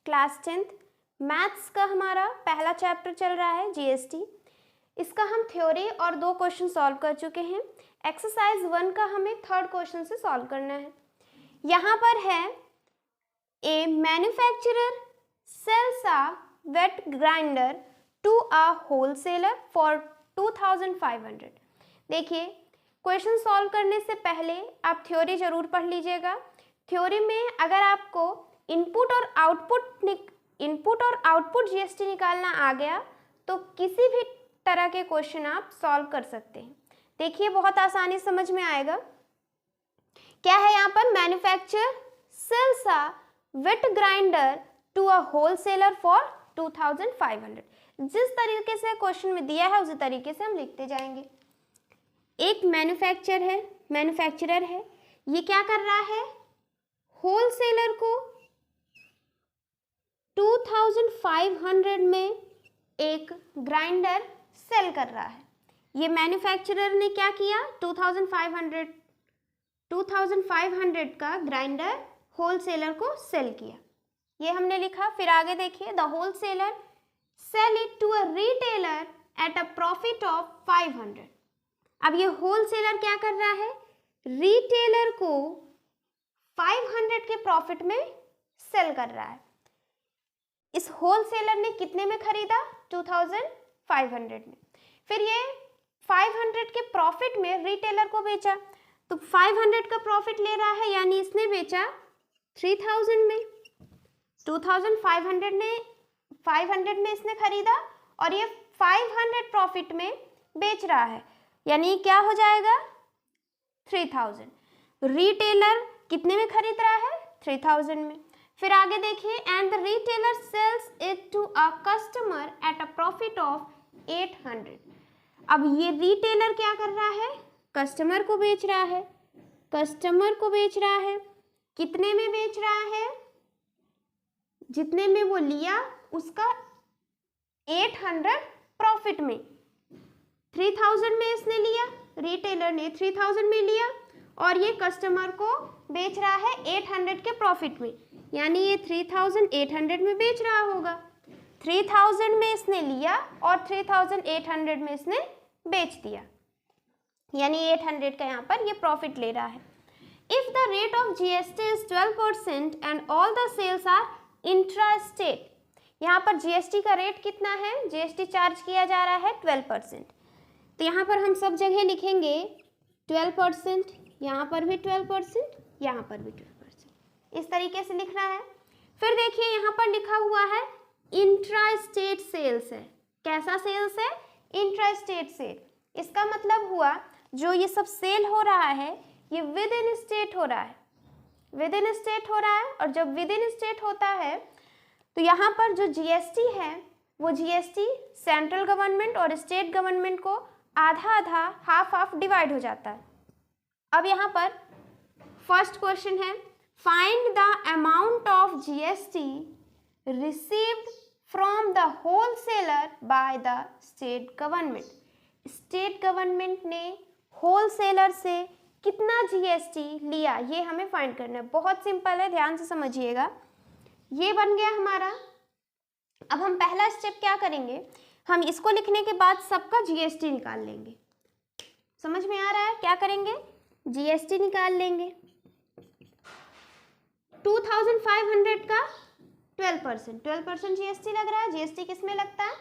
Class 10th maths का हमारा पहला चैप्टर चल रहा है जीएसटी। इसका हम थ्योरी और 2 क्वेश्चन सॉल्व कर चुके हैं। एक्सरसाइज 1 का हमें थर्ड क्वेश्चन से सॉल्व करना है। यहाँ पर है a manufacturer sells a wet grinder to a wholesaler for 2500। देखिए, क्वेश्चन सॉल्व करने से पहले आप थ्योरी जरूर पढ़ लीजिएगा। थ्योरी में अगर आपको इनपुट और आउटपुट जीएसटी निकालना आ गया तो किसी भी तरह के क्वेश्चन आप सॉल्व कर सकते हैं। देखिए, बहुत आसानी समझ में आएगा। क्या है यहाँ पर? Manufacture sells a wet grinder to a wholesaler for 2500। जिस तरीके से क्वेश्चन में दिया है उसी तरीके से हम लिखते जाएंगे। एक मैन्युफैक्चरर है, ये क्या कर रहा है? होलसेलर को 2500 में एक ग्राइंडर सेल कर रहा है। ये मैन्युफैक्चरर ने क्या किया? 2500 का ग्राइंडर होलसेलर को सेल किया। ये हमने लिखा। फिर आगे देखिए, the wholesaler sell it to a retailer at a profit of 500। अब ये होलसेलर क्या कर रहा है? रिटेलर को 500 के प्रॉफिट में सेल कर रहा है। इस होलसेलर ने कितने में खरीदा? 2500 में। फिर ये 500 के प्रॉफिट में रिटेलर को बेचा, तो 500 का प्रॉफिट ले रहा है, यानी इसने बेचा 3000 में। 500 में इसने खरीदा और ये 500 प्रॉफिट में बेच रहा है, यानी क्या हो जाएगा? 3000। रिटेलर कितने में खरीद रहा है? 3000 में। फिर आगे देखिए, and the retailer sells it to a customer at a profit of 800। अब ये रिटेलर क्या कर रहा है? कस्टमर को बेच रहा है। कितने में बेच रहा है? जितने में वो लिया उसका 800 प्रॉफिट में। 3000 में इसने लिया, रिटेलर ने 3000 में लिया और ये कस्टमर को बेच रहा है 800 के प्रॉफिट में, यानी ये 3000 800 में बेच रहा होगा। 3000 में इसने लिया और 3800 में इसने बेच दिया, यानी 800 का यहाँ पर ये प्रॉफिट ले रहा है। If the rate of GST is 12% and all the sales are intra state, यहाँ पर जीएसटी का रेट कितना है? जीएसटी चार्ज किया जा रहा है 12%। तो यहाँ पर हम सब जगह लिखेंगे 12%, यहाँ पर भी 12%, यहाँ पर भी 12%, इस तरीके से लिखना है। फिर देखिए, यहाँ पर लिखा हुआ है इंट्रा स्टेट सेल्स है। कैसा सेल्स है? Intra state sale. इसका मतलब हुआ जो ये सब सेल हो रहा है ये विद इन स्टेट हो रहा है। और जब विद इन स्टेट होता है तो यहाँ पर जो जीएसटी है वो जीएसटी सेंट्रल गवर्नमेंट और स्टेट गवर्नमेंट को आधा हाफ डिवाइड हो जाता है। अब यहाँ पर फर्स्ट क्वेश्चन है, find the amount of GST received from the wholesaler by the state government. State government ने होलसेलर से कितना जीएसटी लिया, ये हमें फाइंड करना है। बहुत सिंपल है, ध्यान से समझिएगा। ये बन गया हमारा। अब हम पहला स्टेप क्या करेंगे? हम इसको लिखने के बाद सबका जीएसटी निकाल लेंगे। समझ में आ रहा है? क्या करेंगे? जीएसटी निकाल लेंगे। 2500 का 12% जीएसटी लग रहा है। जीएसटी किस में लगता है?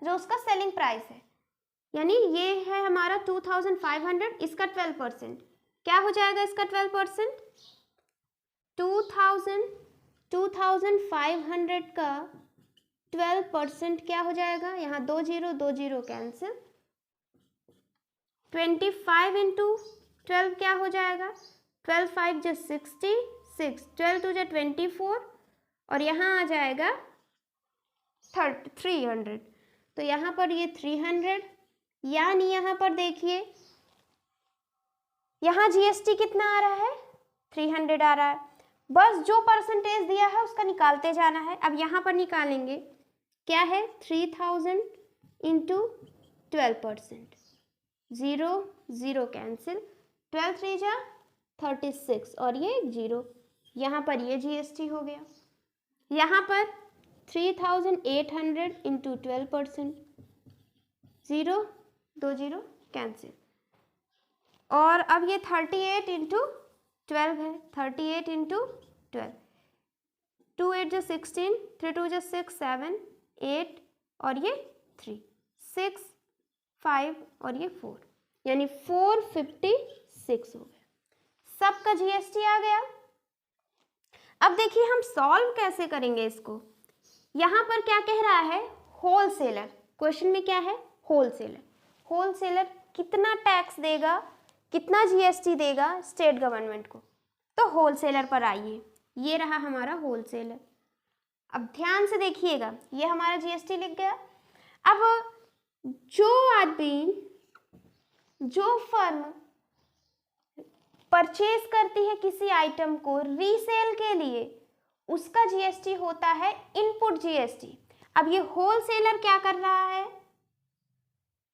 जो उसका सेलिंग प्राइस है, यानी ये है हमारा 2500, इसका 12%। क्या हो जाएगा इसका 12%? 2500 का 12% क्या हो जाएगा? यहाँ 2 0 कैंसिल। 25 इंटू 12 क्या हो जाएगा? 12 5 जो 66, 12 2 जो 24 और यहाँ आ जाएगा 300। तो यहाँ पर ये 300, यानी यहाँ पर देखिए यहाँ जीएसटी कितना आ रहा है? 300 आ रहा है। बस जो परसेंटेज दिया है उसका निकालते जाना है। अब यहाँ पर निकालेंगे, क्या है? 3000 इंटू 12%, 0 0 कैंसिल, 12 3 जा 36 और ये 0, यहाँ पर ये जीएसटी हो गया। यहाँ पर 3800 इंटू 12%, 0 2 0 कैंसिल। और अब ये 38 इंटू 12 है, 38 इंटू 12, 2 8 जो 16, 3 2 जो 6 7 8 और ये 3 6 5 और ये 4, यानी 456 हो गया। सबका जीएसटी आ गया। अब देखिए हम सॉल्व कैसे करेंगे इसको। यहाँ पर क्या कह रहा है, होलसेलर। क्वेश्चन में क्या है, होलसेलर। होलसेलर कितना टैक्स देगा, कितना जीएसटी देगा स्टेट गवर्नमेंट को। तो होलसेलर पर आइए, ये रहा हमारा होलसेलर। अब ध्यान से देखिएगा, ये हमारा जीएसटी लिख गया। अब जो आदमी, जो फर्म परचेज करती है किसी आइटम को रीसेल के लिए, उसका जीएसटी होता है इनपुट जीएसटी। अब ये होलसेलर क्या कर रहा है,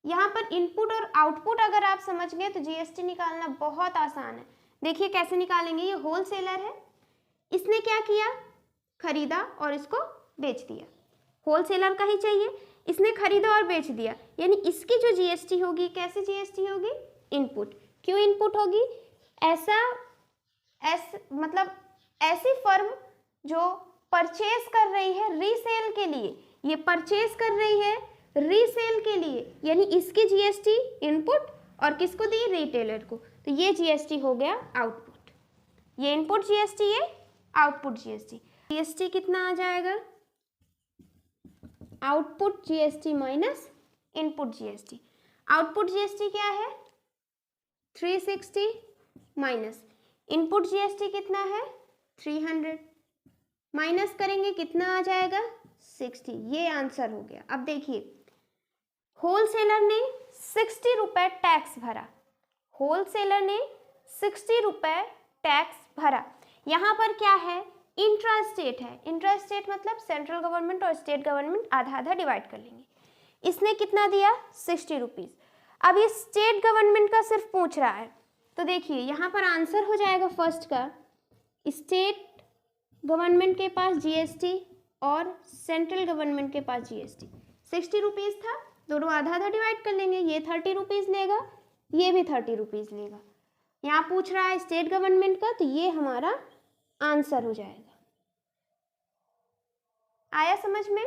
यहाँ पर इनपुट और आउटपुट अगर आप समझ गए तो जीएसटी निकालना बहुत आसान है। देखिए कैसे निकालेंगे। ये होलसेलर है, इसने क्या किया, खरीदा और इसको बेच दिया। होलसेलर का ही चाहिए, इसने खरीदा और बेच दिया, यानी इसकी जो जीएसटी होगी, कैसे जीएसटी होगी, इनपुट। क्यों इनपुट होगी, मतलब ऐसी फर्म जो परचेज कर रही है रीसेल के लिए, ये परचेज कर रही है रीसेल के लिए, यानी इसकी जीएसटी इनपुट और किसको दी, रिटेलर को। तो ये जीएसटी हो गया आउटपुट। ये इनपुट जीएसटी, ये आउटपुट जीएसटी। जीएसटी कितना आ जाएगा, output GST minus input GST. Output GST क्या है, 360 माइनस इनपुट जीएसटी कितना है, 300, माइनस करेंगे कितना आ जाएगा, 60। ये आंसर हो गया। अब देखिए होलसेलर ने 60 रुपए टैक्स भरा, होलसेलर ने 60 रुपए टैक्स भरा। यहाँ पर क्या है, इंट्रा स्टेट है। इंट्रा स्टेट मतलब सेंट्रल गवर्नमेंट और स्टेट गवर्नमेंट आधा आधा डिवाइड कर लेंगे। इसने कितना दिया, 60 रुपीज़। अब ये स्टेट गवर्नमेंट का सिर्फ पूछ रहा है, तो देखिए यहाँ पर आंसर हो जाएगा फर्स्ट का, स्टेट गवर्नमेंट के पास जीएसटी और सेंट्रल गवर्नमेंट के पास जीएसटी। 60 रुपीज़ था, दोनों आधा आधा डिवाइड कर लेंगे, ये 30 रुपीज़ लेगा, ये भी 30 रुपीज़ लेगा। यहाँ पूछ रहा है स्टेट गवर्नमेंट का, तो ये हमारा आंसर हो जाएगा। आया समझ में,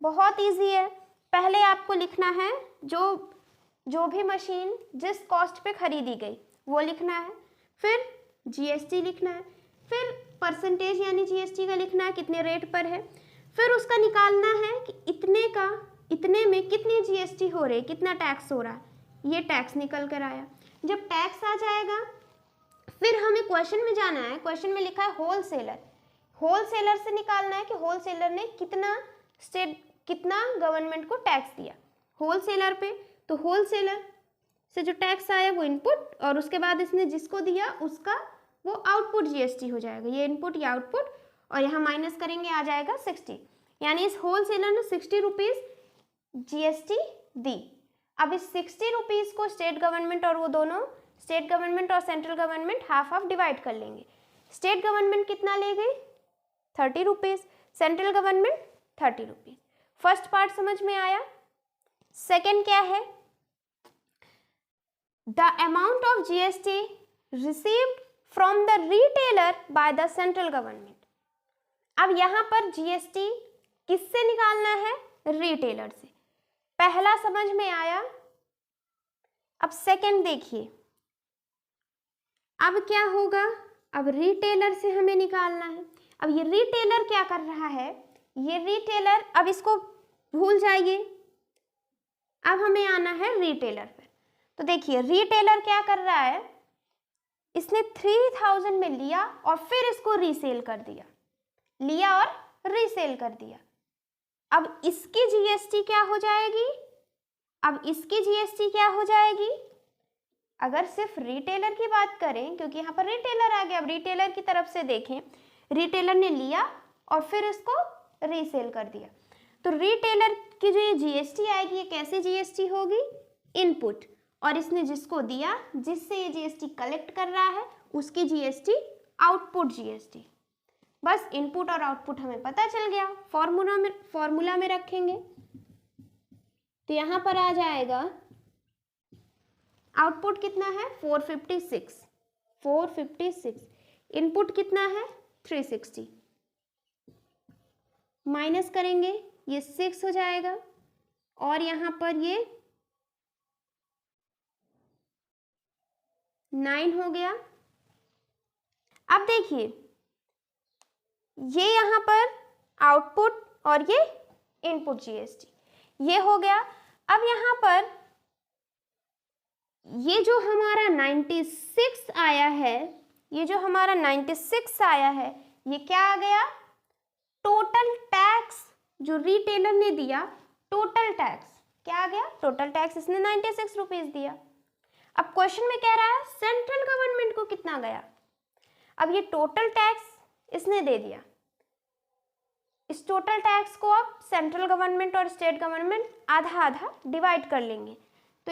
बहुत इजी है। पहले आपको लिखना है जो भी मशीन जिस कॉस्ट पे खरीदी गई वो लिखना है, फिर जीएसटी लिखना है, फिर परसेंटेज यानी जीएसटी का लिखना है कितने रेट पर है, फिर उसका निकालना है कि इतने में कितनी जीएसटी हो रही है, कितना टैक्स हो रहा है, ये टैक्स निकल कर आया। जब टैक्स आ जाएगा फिर हमें क्वेश्चन में जाना है, क्वेश्चन में लिखा है होलसेलर, होलसेलर से निकालना है कि होलसेलर ने कितना गवर्नमेंट को टैक्स दिया होलसेलर पे। तो होलसेलर से जो टैक्स आया वो इनपुट, और उसके बाद इसने जिसको दिया उसका वो आउटपुट जीएसटी हो जाएगा। ये इनपुट, ये आउटपुट, और यहाँ माइनस करेंगे आ जाएगा 60, यानी इस होलसेलर ने 60 रुपीज़ जीएसटी दी। अब इस 60 रुपीज़ को स्टेट गवर्नमेंट और वो दोनों, स्टेट गवर्नमेंट और central government half half divide कर लेंगे। स्टेट गवर्नमेंट कितना ले गई, 30 rupees, central government 30 rupees. First part समझ में आया। सेकेंड क्या है, the amount of GST received from the retailer bye the central government. अब यहाँ पर जीएसटी किससे निकालना है, रिटेलर से। पहला समझ में आया। अब सेकंड देखिए, अब क्या होगा, अब रिटेलर से हमें निकालना है। अब ये रिटेलर क्या कर रहा है, ये रिटेलर, अब इसको भूल जाइए, अब हमें आना है रिटेलर पर। तो देखिए रिटेलर क्या कर रहा है, इसने 3000 में लिया और फिर इसको रीसेल कर दिया, लिया और रीसेल कर दिया। अब इसकी जीएसटी क्या हो जाएगी, अब इसकी जीएसटी क्या हो जाएगी, अगर सिर्फ रिटेलर की बात करें, क्योंकि यहाँ पर रिटेलर आ गया, अब रिटेलर की तरफ से देखें, रिटेलर ने लिया और फिर इसको रीसेल कर दिया, तो रिटेलर की जो ये जीएसटी आएगी, ये कैसे जीएसटी होगी, इनपुट, और इसने जिसको दिया, जिससे ये जीएसटी कलेक्ट कर रहा है, उसकी जीएसटी आउटपुट जीएसटी। बस इनपुट और आउटपुट हमें पता चल गया, फॉर्मूला में रखेंगे तो यहाँ पर आ जाएगा आउटपुट कितना है 456, इनपुट कितना है 360, माइनस करेंगे ये 6 हो जाएगा और यहाँ पर ये 9 हो गया। अब देखिए ये यहाँ पर आउटपुट और ये इनपुट जीएसटी ये हो गया। अब यहाँ पर ये जो हमारा 96 आया है, ये जो हमारा 96 आया है, ये क्या आ गया, टोटल टैक्स जो रिटेलर ने दिया, टोटल टैक्स क्या आ गया, टोटल टैक्स इसने 96 रुपीज दिया। अब क्वेश्चन में कह रहा है सेंट्रल गवर्नमेंट को कितना गया। अब ये टोटल टैक्स इसने दे दिया, इस टोटल टैक्स को आप सेंट्रल गवर्नमेंट और स्टेट गवर्नमेंट आधा आधा डिवाइड कर लेंगे तो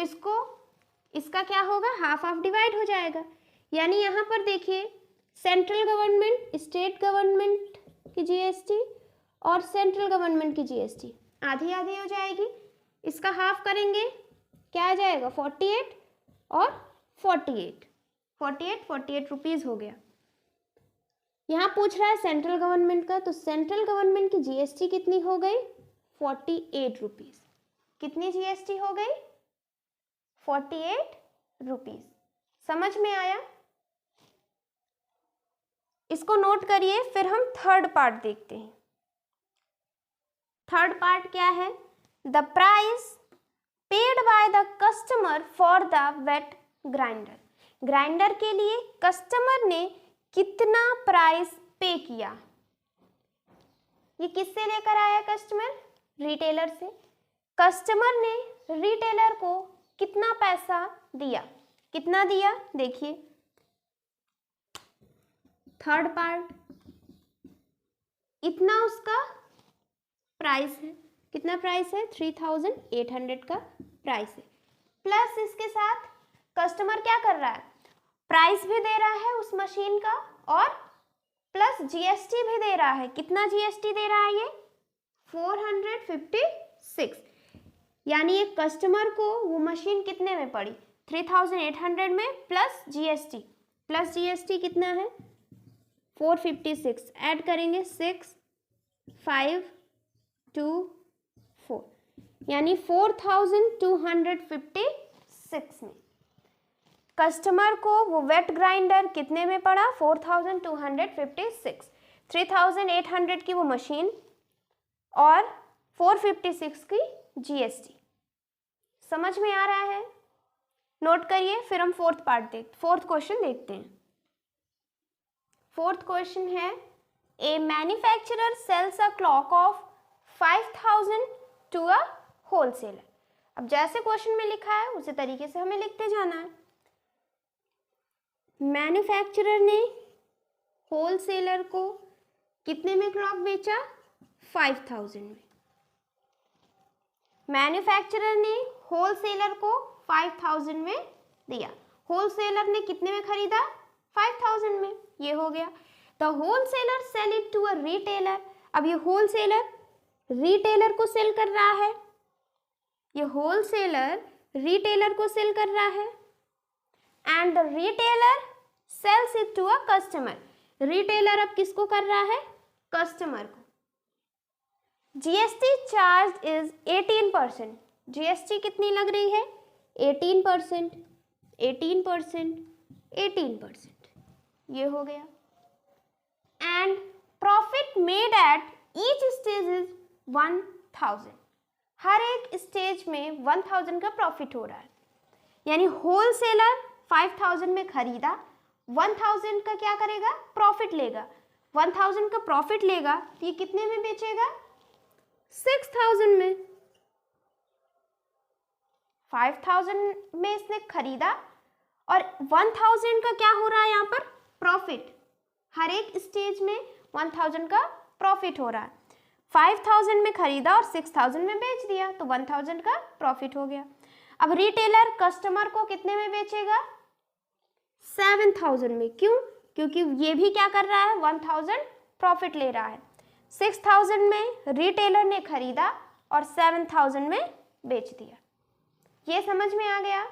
इसका क्या होगा, हाफ हाफ डिवाइड हो जाएगा। यानी यहाँ पर देखिए सेंट्रल गवर्नमेंट, स्टेट गवर्नमेंट की जीएसटी और सेंट्रल गवर्नमेंट की जीएसटी आधी आधी हो जाएगी। इसका हाफ करेंगे क्या आ जाएगा 48 और 48 रुपीज हो गया। यहाँ पूछ रहा है सेंट्रल गवर्नमेंट का, तो सेंट्रल गवर्नमेंट की जीएसटी कितनी हो गई 48 रुपीज। कितनी जीएसटी हो गई 48 रुपीज। समझ में आया, इसको नोट करिए। फिर हम थर्ड पार्ट देखते हैं। थर्ड पार्ट क्या है, the price paid by the customer for the wet grinder. Grinder के लिए कस्टमर ने कितना प्राइस पे किया। ये किससे लेकर आया कस्टमर, रिटेलर से। कस्टमर ने रिटेलर को कितना पैसा दिया, कितना दिया देखिए थर्ड पार्ट, इतना उसका प्राइस है। कितना प्राइस है 3800 का प्राइस है। प्लस इसके साथ कस्टमर क्या कर रहा है, प्राइस भी दे रहा है उस मशीन का और प्लस जीएसटी भी दे रहा है। कितना जीएसटी दे रहा है ये 456। यानी एक कस्टमर को वो मशीन कितने में पड़ी 3800 में प्लस जीएसटी कितना है 456। ऐड करेंगे 6 5 2 4 यानी 4256 में कस्टमर को वो वेट ग्राइंडर कितने में पड़ा 4256। 3800 की वो मशीन और 456 की जीएसटी। समझ में आ रहा है, नोट करिए। फिर हम फोर्थ क्वेश्चन देखते हैं। फोर्थ क्वेश्चन है a manufacturer sells a clock of 5000 to a wholesaler. अब जैसे क्वेश्चन में लिखा है उसी तरीके से हमें लिखते जाना है। मैन्युफैक्चरर ने होलसेलर को कितने में क्लॉक बेचा 5000 में। मैन्युफैक्चरर ने होलसेलर को 5000 में दिया, होलसेलर ने कितने में खरीदा 5000 में। ये हो गया। The wholesaler sell it to a retailer. अब ये होलसेलर रिटेलर को सेल कर रहा है, ये होलसेलर रिटेलर को सेल कर रहा है and the retailer sells it to a customer. Retailer अब किसको कर रहा है, कस्टमर को। GST charge is 18%। जीएसटी कितनी लग रही है 18%। ये हो गया। And profit made at each stage is 1000। हर एक स्टेज में 1000 का प्रॉफिट हो रहा है। यानी होलसेलर 5000 में खरीदा, 1000 का क्या करेगा प्रॉफिट लेगा। 1000 का प्रॉफिट लेगा तो ये कितने में बेचेगा 6000 में। 5000 में इसने खरीदा और 1000 का क्या हो रहा है यहाँ पर प्रॉफिट। हर एक स्टेज में 1000 का प्रॉफिट हो रहा है। 5000 में खरीदा और 6000 में बेच दिया तो 1000 का प्रॉफिट हो गया। अब रिटेलर कस्टमर को कितने में बेचेगा 7000 में। क्यों, क्योंकि ये भी क्या कर रहा है 1000 प्रॉफिट ले रहा है। 6,000 में रिटेलर ने खरीदा और 7,000 में बेच दिया। ये समझ में आ गया।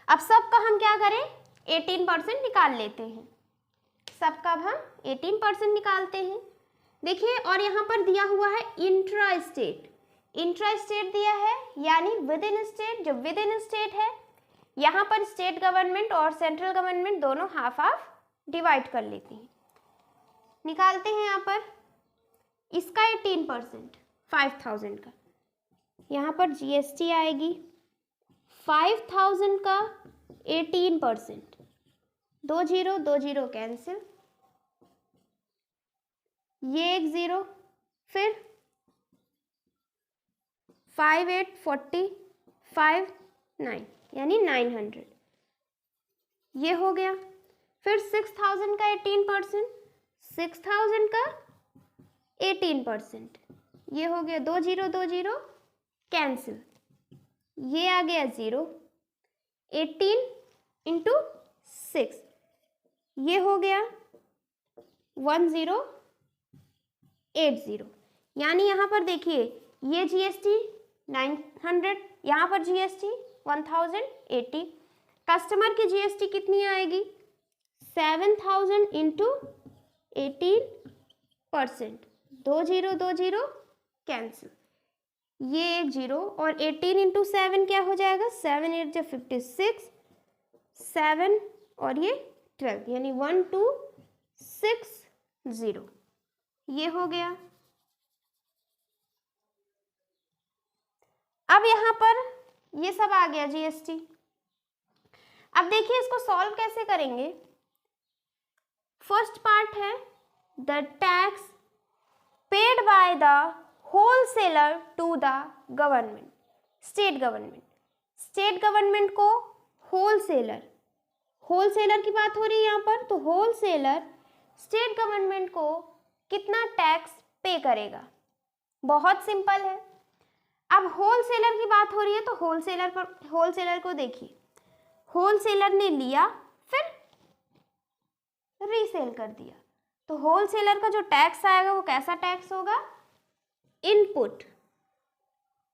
अब सबका हम क्या करें, 18% निकाल लेते हैं। सबका अब हम 18% निकालते हैं। देखिए, और यहाँ पर दिया हुआ है इंट्रा स्टेट। इंट्रा स्टेट दिया है यानी विद इन स्टेट। जो विद इन स्टेट है, यहाँ पर स्टेट गवर्नमेंट और सेंट्रल गवर्नमेंट दोनों हाफ हाफ डिवाइड कर लेती हैं। निकालते हैं यहाँ पर इसका 18% 5,000 का, यहाँ पर जीएसटी आएगी 5,000 का 18%, 2 0 कैंसिल, ये एक 0, फिर 5 8 40 5 9 यानी 900, ये हो गया। फिर 6,000 का 18%, 6,000 का 18%, ये हो गया 2 0 कैंसिल, ये आ गया 0, 18 इंटू 6, ये हो गया 1080, यानी यहाँ पर देखिए ये जीएसटी 900, यहाँ पर जीएसटी 1080, कस्टमर की जीएसटी कितनी आएगी 7,000 इंटू 18%, 2 0 कैंसिल, ये एक 0 और 18 इंटू 7 क्या हो जाएगा 7 8 जो 56, 7 और ये 12 यानी 1260, ये हो गया। अब यहाँ पर ये सब आ गया जीएसटी। अब देखिए इसको सॉल्व कैसे करेंगे। फर्स्ट पार्ट है the tax paid by the wholesaler to the government, state government. State government को होलसेलर, होलसेलर की बात हो रही है यहाँ पर, तो होलसेलर स्टेट गवर्नमेंट को कितना टैक्स पे करेगा। बहुत सिंपल है। अब होलसेलर की बात हो रही है तो होलसेलर को देखिए, होलसेलर ने लिया फिर रीसेल कर दिया, तो होलसेलर का जो टैक्स आएगा वो कैसा टैक्स होगा, इनपुट।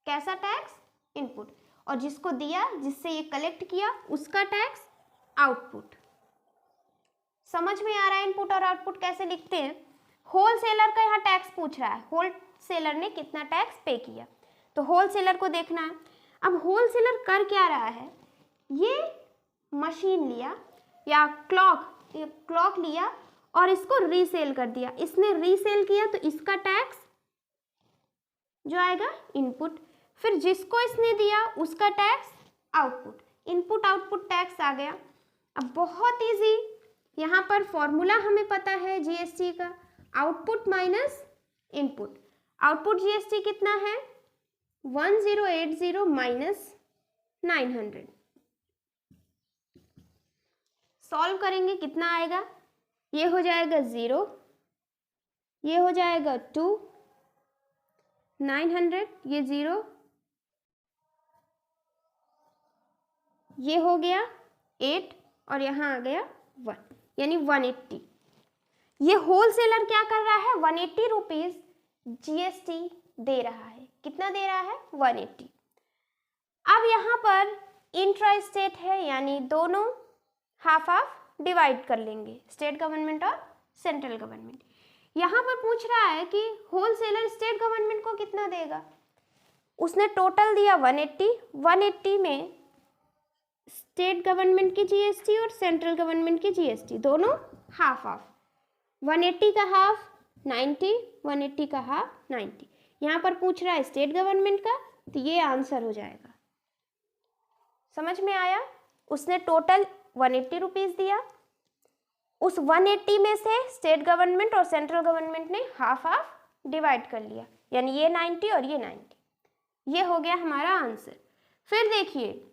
कैसा टैक्स, इनपुट। और जिसको दिया, जिससे ये कलेक्ट किया, उसका टैक्स आउटपुट। समझ में आ रहा है इनपुट और आउटपुट कैसे लिखते हैं। होलसेलर का यहाँ टैक्स पूछ रहा है, होलसेलर ने कितना टैक्स पे किया, तो होलसेलर को देखना है। अब होलसेलर कर क्या रहा है, ये मशीन लिया या क्लॉक लिया और इसको रीसेल कर दिया। इसने रीसेल किया तो इसका टैक्स जो आएगा इनपुट, फिर जिसको इसने दिया उसका tax output. Input output tax आ गया। अब बहुत इजी, यहाँ पर फॉर्मूला हमें पता है जीएसटी का, output minus input. Output GST कितना है 1080 माइनस 900। सॉल्व करेंगे कितना आएगा, ये हो जाएगा 0, ये हो जाएगा 2, 900, ये 0, ये हो गया 8 और यहाँ आ गया 1 यानी 180। ये होलसेलर क्या कर रहा है 180 रुपीज जीएसटी दे रहा है। कितना दे रहा है 180। अब यहाँ पर इंट्रा स्टेट है यानी दोनों हाफ हाफ डिवाइड कर लेंगे, स्टेट गवर्नमेंट और सेंट्रल गवर्नमेंट। यहाँ पर पूछ रहा है कि होलसेलर स्टेट गवर्नमेंट को कितना देगा। उसने टोटल दिया 180, 180 में स्टेट गवर्नमेंट की जीएसटी और सेंट्रल गवर्नमेंट की जीएसटी दोनों हाफ हाफ, 180 का हाफ 90, 180 का हाफ 90। यहाँ पर पूछ रहा है स्टेट गवर्नमेंट का, तो ये आंसर हो जाएगा। समझ में आया। उसने टोटल 180 रुपीज दिया, उस 180 में से स्टेट गवर्नमेंट और सेंट्रल गवर्नमेंट ने हाफ हाफ डिवाइड कर लिया, यानी ये 90 और ये 90। ये हो गया हमारा आंसर। फिर देखिए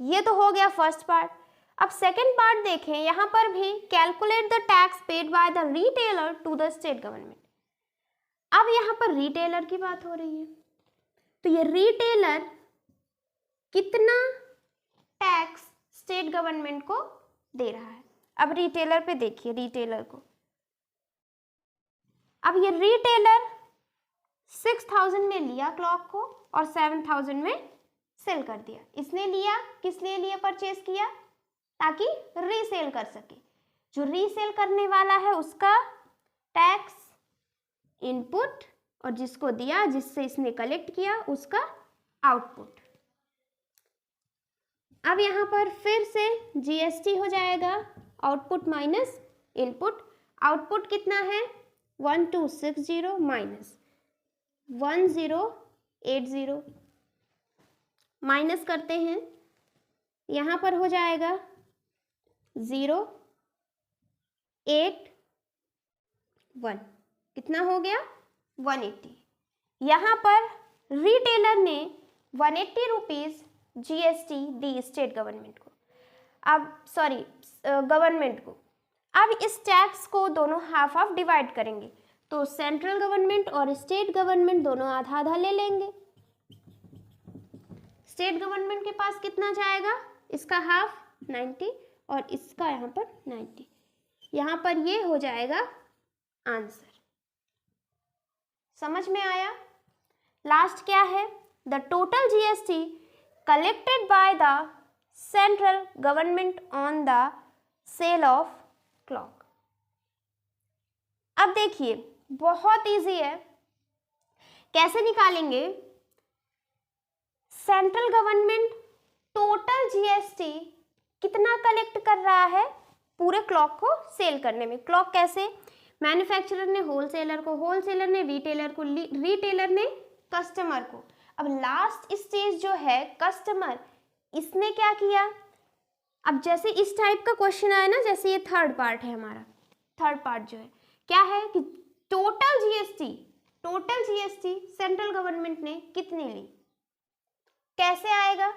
ये तो हो गया फर्स्ट पार्ट। अब सेकंड पार्ट देखें, यहाँ पर भी calculate the tax paid by the retailer to the state government. अब यहाँ पर रिटेलर की बात हो रही है, तो ये रिटेलर कितना टैक्स स्टेट गवर्नमेंट को दे रहा है। अब रिटेलर पे देखिए, रिटेलर को अब ये रिटेलर 6000 में लिया क्लॉक को और 7000 में सेल कर दिया। इसने लिया, किस लिए लिया, परचेज किया ताकि रीसेल कर सके। जो रीसेल करने वाला है उसका टैक्स इनपुट और जिसको दिया, जिससे इसने कलेक्ट किया, उसका आउटपुट। अब यहाँ पर फिर से जीएसटी हो जाएगा, आउटपुट माइनस इनपुट। आउटपुट कितना है 1260 माइनस 1080, माइनस करते हैं, यहाँ पर हो जाएगा 081, कितना हो गया 180। यहाँ पर रिटेलर ने 180 रुपीज़ जीएसटी दी स्टेट गवर्नमेंट को, अब सॉरी गवर्नमेंट को। अब इस टैक्स को दोनों हाफ हाफ डिवाइड करेंगे, तो सेंट्रल गवर्नमेंट और स्टेट गवर्नमेंट दोनों आधा आधा ले लेंगे। स्टेट गवर्नमेंट के पास कितना जाएगा, इसका हाफ 90 और इसका यहाँ पर 90, यहाँ पर ये हो जाएगा आंसर। समझ में आया। लास्ट क्या है, the total GST collected by the central government on the sale of clock. अब देखिए बहुत इजी है, कैसे निकालेंगे। सेंट्रल गवर्नमेंट टोटल जीएसटी कितना कलेक्ट कर रहा है पूरे क्लॉक को सेल करने में। क्लॉक कैसे, मैन्युफैक्चरर ने होलसेलर को, होलसेलर ने रिटेलर को, रिटेलर ने कस्टमर को। अब लास्ट स्टेज जो है कस्टमर, इसने क्या किया, अब जैसे इस टाइप का क्वेश्चन आया ना, जैसे ये थर्ड पार्ट है हमारा, थर्ड पार्ट जो है क्या है कि टोटल जीएसटी सेंट्रल गवर्नमेंट ने कितनी ली, कैसे आएगा।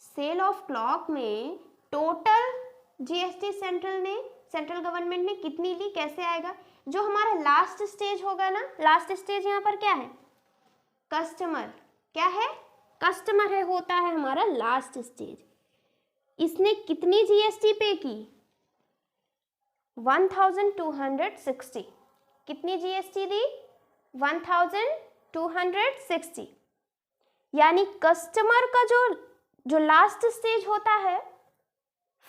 सेल ऑफ क्लॉक में टोटल जीएसटी सेंट्रल गवर्नमेंट ने कितनी ली, कैसे आएगा। जो हमारा लास्ट स्टेज होगा ना, लास्ट स्टेज यहाँ पर क्या है, कस्टमर, क्या है, कस्टमर है, होता है हमारा लास्ट स्टेज। इसने कितनी जीएसटी पे की 1260, कितनी जीएसटी दी 1260, यानी कस्टमर का जो लास्ट स्टेज होता है,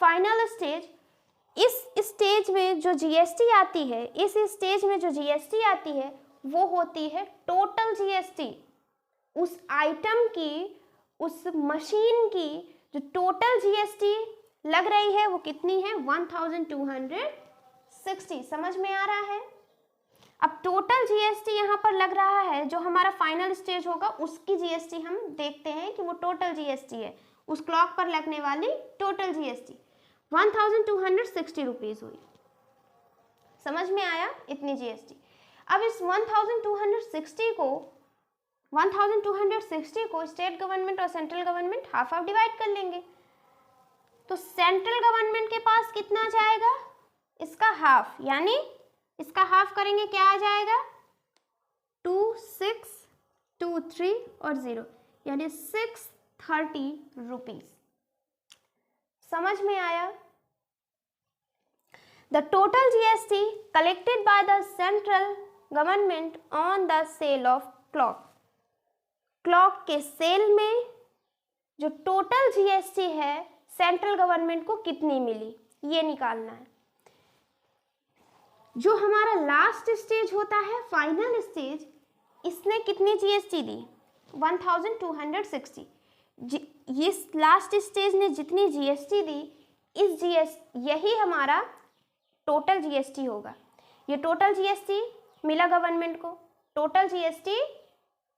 फाइनल स्टेज, इस स्टेज में जो जीएसटी आती है, इस स्टेज में जो जीएसटी आती है वो होती है टोटल जीएसटी। उस आइटम की, उस मशीन की जो टोटल जीएसटी लग रही है वो कितनी है 1260। समझ में आ रहा है। अब टोटल जीएसटी यहाँ पर लग रहा है, जो हमारा फाइनल स्टेज होगा उसकी जीएसटी हम देखते हैं कि वो टोटल जीएसटी है, उस क्लॉक पर लगने वाली टोटल जीएसटी 1260 रुपीज़ हुई। समझ में आया, इतनी जीएसटी। अब इस 1260 को स्टेट गवर्नमेंट और central government half half divide कर लेंगे, तो सेंट्रल गवर्नमेंट के पास कितना जाएगा, इसका हाफ, यानी इसका हाफ करेंगे क्या आ जाएगा 2623 और 0, यानी 630 रुपीज। समझ में आया। The total GST collected by the central government on the sale of clock, clock के सेल में जो टोटल जीएसटी है सेंट्रल गवर्नमेंट को कितनी मिली, ये निकालना है। जो हमारा लास्ट स्टेज होता है, फाइनल स्टेज, इसने कितनी जीएसटी दी 1260। इस लास्ट स्टेज ने जितनी जीएसटी दी, यही हमारा टोटल जीएसटी होगा। ये टोटल जीएसटी मिला गवर्नमेंट को। टोटल जीएसटी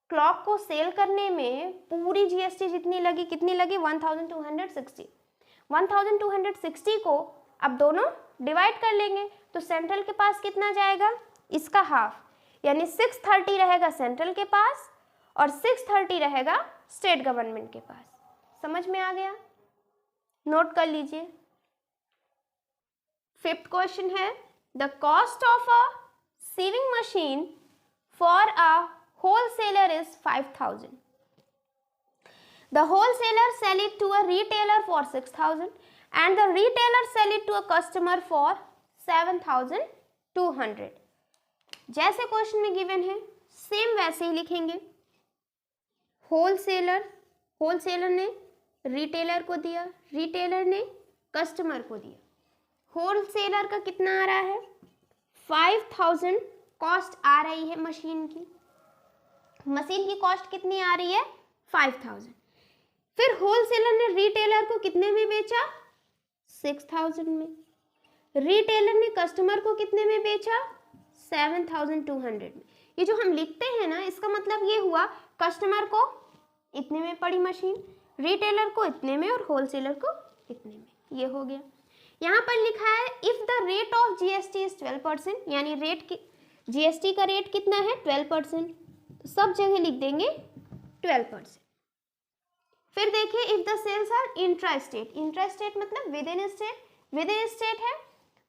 क्लॉक को सेल करने में पूरी जीएसटी जितनी लगी, कितनी लगी 1260। 1260 को अब दोनों डिवाइड कर लेंगे, तो सेंट्रल के पास कितना जाएगा, इसका हाफ, यानी 630 रहेगा सेंट्रल के पास और 630 रहेगा स्टेट गवर्नमेंट के पास। समझ में आ गया, नोट कर लीजिए। फिफ्थ क्वेश्चन है, the cost of a sewing machine for a wholesaler is 5000. The wholesaler sell it to a retailer for 6000 and the retailer sell it to a customer for 7200. जैसे question में given है same वैसे ही लिखेंगे। Wholesaler ने retailer को दिया, retailer ने customer को दिया। होलसेलर का कितना आ रहा है 5000 कॉस्ट आ रही है मशीन की कॉस्ट कितनी आ रही है 5000। फिर होलसेलर ने रिटेलर को कितने में बेचा 6000 में। रिटेलर ने कस्टमर को कितने में बेचा 7200 में। ये जो हम लिखते हैं ना इसका मतलब ये हुआ कस्टमर को इतने में पड़ी मशीन, रिटेलर को इतने में और होलसेलर को इतने में। ये हो गया। यहाँ पर लिखा है if the rate of GST is 12%, यानी रेट की जीएसटी का रेट कितना है 12%, तो सब जगह लिख देंगे 12%। फिर देखिए if the sales are intra state मतलब विद इन स्टेट है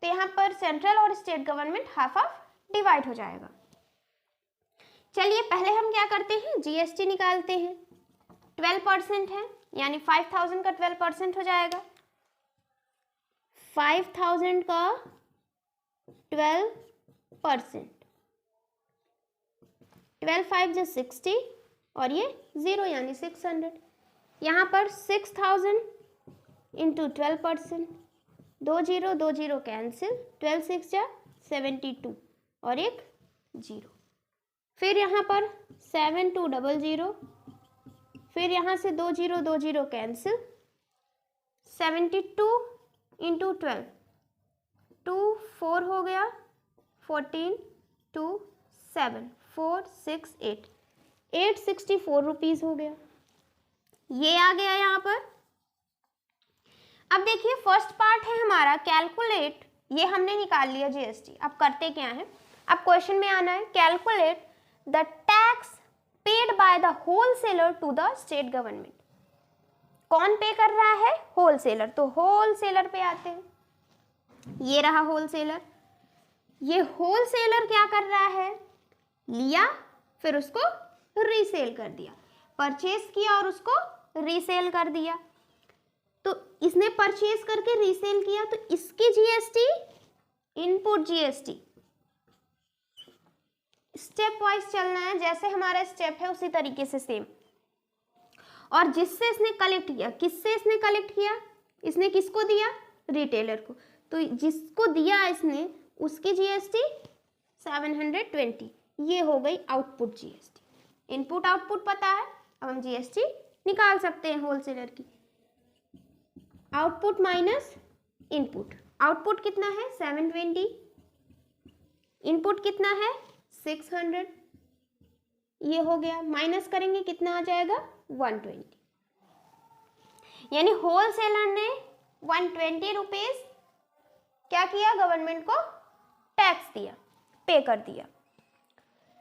तो यहाँ पर सेंट्रल और स्टेट गवर्नमेंट हाफ डिवाइड हो जाएगा। चलिए पहले हम क्या करते हैं जीएसटी निकालते हैं। 12% है यानी 5000 का 12% हो जाएगा। 5000 का 12%, 12 5 जो 60 और ये 0 यानी 600। यहाँ पर 6000 इंटू 12%, 2 0 कैंसिल, 12 6 जा 72 और एक 0। फिर यहाँ पर 7200, फिर यहाँ से 2 0 कैंसिल, 72 इंटू 12, 2 4 हो गया, 14 2 7 4 6 8, 864 रुपीज़ हो गया। ये आ गया यहाँ पर। अब देखिए फर्स्ट पार्ट है हमारा कैलकुलेट, ये हमने निकाल लिया जीएसटी। अब करते क्या है, अब क्वेश्चन में आना है calculate the tax paid by the wholesaler to the state government. कौन पे कर रहा है होलसेलर, तो होलसेलर पे आते हैं। ये रहा होलसेलर। ये होलसेलर क्या कर रहा है, लिया फिर उसको रीसेल कर दिया, परचेज किया और उसको रीसेल कर दिया। तो इसने परचेज करके रीसेल किया तो इसकी GST input GST. Step wise चलना है, जैसे हमारा स्टेप है उसी तरीके से सेम। और जिससे इसने कलेक्ट किया, किससे इसने कलेक्ट किया, इसने किसको दिया रिटेलर को, तो जिसको दिया इसने उसकी जीएसटी 720। ये हो गई आउटपुट जीएसटी। इनपुट आउटपुट पता है, अब हम जीएसटी निकाल सकते हैं होलसेलर की। आउटपुट माइनस इनपुट, आउटपुट कितना है 720, इनपुट कितना है 600। ये हो गया, माइनस करेंगे कितना आ जाएगा 120। यानी होलसेलर ने 120 रुपीज क्या किया, गवर्नमेंट को टैक्स दिया, पे कर दिया।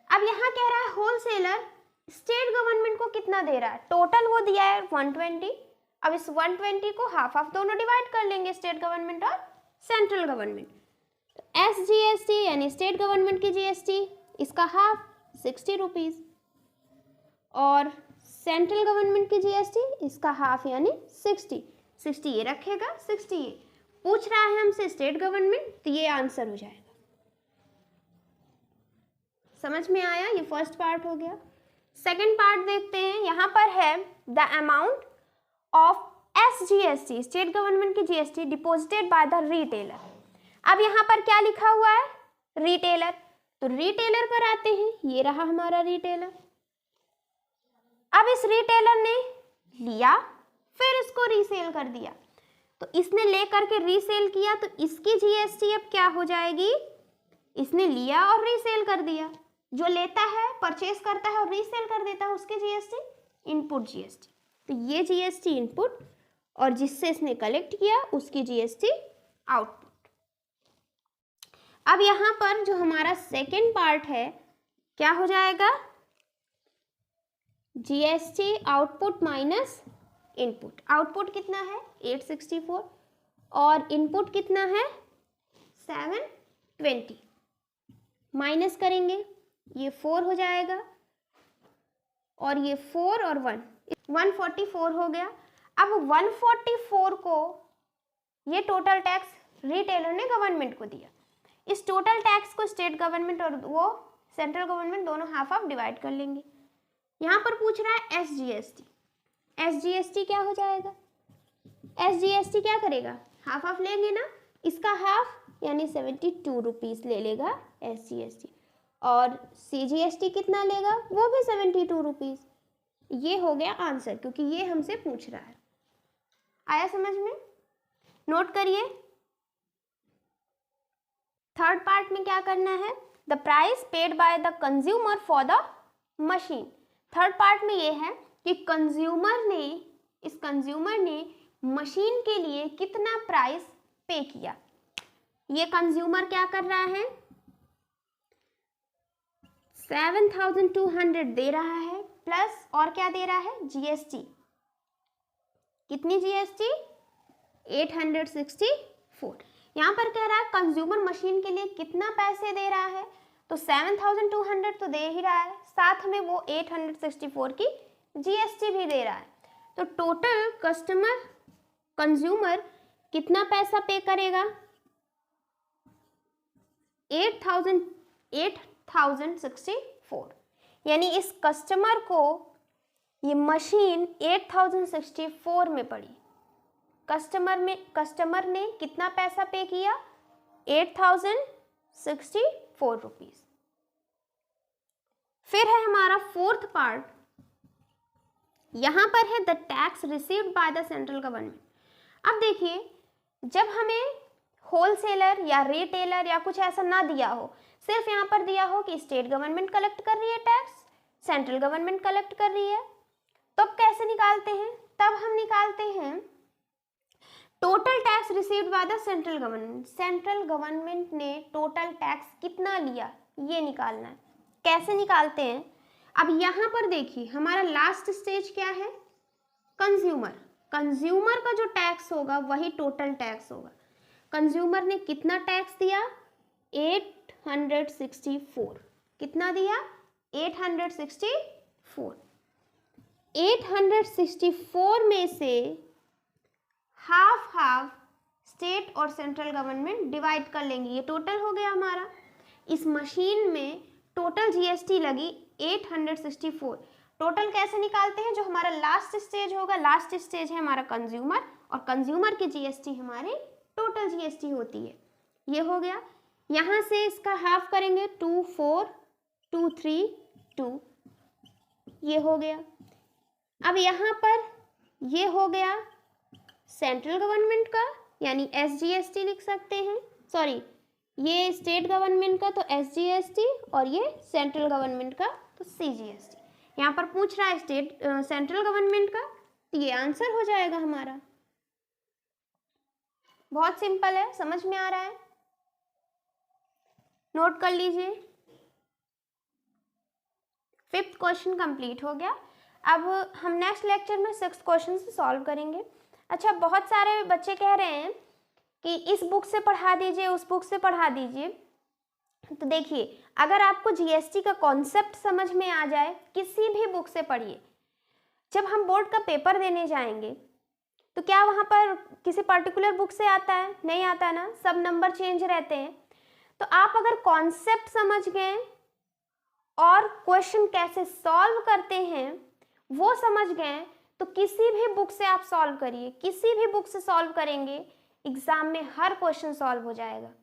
अब यहाँ कह रहा है होलसेलर स्टेट गवर्नमेंट को कितना दे रहा है, टोटल वो दिया है 120। अब इस 120 को हाफ हाफ दोनों डिवाइड कर लेंगे, स्टेट गवर्नमेंट और सेंट्रल गवर्नमेंट। तो SGST यानी स्टेट गवर्नमेंट की जीएसटी, इसका हाफ 60 रुपीज, और सेंट्रल गवर्नमेंट की जीएसटी इसका हाफ यानी 60 ये रखेगा, 60 ये पूछ रहा है हमसे स्टेट गवर्नमेंट, तो ये आंसर हो जाएगा। समझ में आया, ये फर्स्ट पार्ट हो गया। सेकंड पार्ट देखते हैं। यहाँ पर है the amount of SGST state government की GST deposited by the retailer. अब यहाँ पर क्या लिखा हुआ है रिटेलर, तो रिटेलर पर आते हैं। ये रहा हमारा रिटेलर। अब इस रिटेलर ने लिया फिर इसको रीसेल कर दिया, तो इसने लेकर के रीसेल किया तो इसकी जीएसटी अब क्या हो जाएगी, इसने लिया और रीसेल कर दिया। जो लेता है परचेस करता है और रीसेल कर देता है उसकी जीएसटी इनपुट जीएसटी। तो ये जीएसटी इनपुट और जिससे इसने कलेक्ट किया उसकी जीएसटी आउटपुट। अब यहाँ पर जो हमारा सेकेंड पार्ट है क्या हो जाएगा, GST output minus input. Output कितना है 864 और इनपुट कितना है 720। माइनस करेंगे ये 4 हो जाएगा और ये 4 और 1 144 हो गया। अब 144 को ये टोटल टैक्स रिटेलर ने गवर्नमेंट को दिया। इस टोटल टैक्स को स्टेट गवर्नमेंट और वो सेंट्रल गवर्नमेंट दोनों हाफ हाफ डिवाइड कर लेंगे। यहाँ पर पूछ रहा है SGST। SGST क्या हो जाएगा? SGST क्या करेगा? हाफ हाफ लेंगे ना, इसका हाफ यानी 72 रुपीज़ ले लेगा SGST, और CGST कितना लेगा? वो भी 72 रुपीज़। ये हो गया आंसर, क्योंकि ये हमसे पूछ रहा है। आया समझ में? नोट करिए। थर्ड पार्ट में क्या करना है? The price paid by the consumer for the machine. Third part में ये है कि इस कंज्यूमर ने मशीन के लिए कितना प्राइस पे किया। ये कंज्यूमर क्या कर रहा है? 7200 दे रहा है, प्लस और क्या दे रहा है? GST। कितनी GST? 864। यहाँ पर कह रहा है कंज्यूमर मशीन के लिए कितना पैसे दे रहा है, तो 7200 तो दे ही रहा है, साथ में वो 864 की GST भी दे रहा है। तो टोटल कंज्यूमर कितना पैसा पे करेगा? 8064। यानी इस कस्टमर को ये मशीन 8064 में पड़ी। कस्टमर ने कितना पैसा पे किया? 8064 रुपीज। फिर है हमारा फोर्थ पार्ट, यहां पर है the tax received by the central government. अब देखिए, जब हमें होलसेलर या रिटेलर या कुछ ऐसा ना दिया हो, सिर्फ यहाँ पर दिया हो कि स्टेट गवर्नमेंट कलेक्ट कर रही है टैक्स, सेंट्रल गवर्नमेंट कलेक्ट कर रही है, तब कैसे निकालते हैं? तब हम निकालते हैं total tax received by the central government. Central government ने टोटल टैक्स कितना लिया, ये निकालना है। कैसे निकालते हैं? अब यहाँ पर देखिए, हमारा लास्ट स्टेज क्या है? कंज्यूमर का जो टैक्स होगा वही टोटल टैक्स होगा। कंज्यूमर ने कितना टैक्स दिया? 864। कितना दिया? 864। 864 में से हाफ स्टेट और सेंट्रल गवर्नमेंट डिवाइड कर लेंगे। ये टोटल हो गया हमारा। इस मशीन में टोटल GST लगी 864। टोटल कैसे निकालते हैं? जो हमारा लास्ट स्टेज होगा, लास्ट स्टेज है हमारा कंज्यूमर, और कंज्यूमर की GST हमारी टोटल GST होती है। ये हो गया। यहाँ से इसका हाफ करेंगे 24232, ये हो गया। अब यहाँ पर ये हो गया सेंट्रल गवर्नमेंट का, यानी SGST लिख सकते हैं, सॉरी ये स्टेट गवर्नमेंट का तो SGST, और ये सेंट्रल गवर्नमेंट का तो CGST। यहाँ पर पूछ रहा है सेंट्रल गवर्नमेंट का, तो ये आंसर हो जाएगा हमारा। बहुत सिंपल है, समझ में आ रहा है? नोट कर लीजिए। फिफ्थ क्वेश्चन कंप्लीट हो गया। अब हम नेक्स्ट लेक्चर में 6th क्वेश्चन से सॉल्व करेंगे। अच्छा, बहुत सारे बच्चे कह रहे हैं कि इस बुक से पढ़ा दीजिए, उस बुक से पढ़ा दीजिए। तो देखिए, अगर आपको GST का कॉन्सेप्ट समझ में आ जाए, किसी भी बुक से पढ़िए। जब हम बोर्ड का पेपर देने जाएंगे तो क्या वहाँ पर किसी पर्टिकुलर बुक से आता है? नहीं आता ना, सब नंबर चेंज रहते हैं। तो आप अगर कॉन्सेप्ट समझ गए और क्वेश्चन कैसे सॉल्व करते हैं वो समझ गए, तो किसी भी बुक से आप सॉल्व करिए, किसी भी बुक से सॉल्व करेंगे, एग्जाम में हर क्वेश्चन सॉल्व हो जाएगा।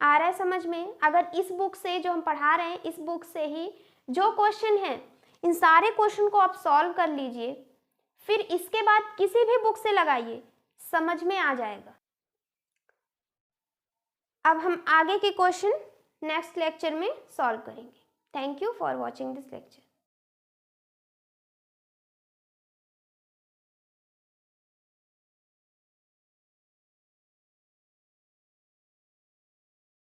आ रहा है समझ में? अगर इस बुक से जो हम पढ़ा रहे हैं, इस बुक से ही जो क्वेश्चन है, इन सारे क्वेश्चन को आप सॉल्व कर लीजिए, फिर इसके बाद किसी भी बुक से लगाइए, समझ में आ जाएगा। अब हम आगे के क्वेश्चन नेक्स्ट लेक्चर में सॉल्व करेंगे। Thank you for watching this lecture.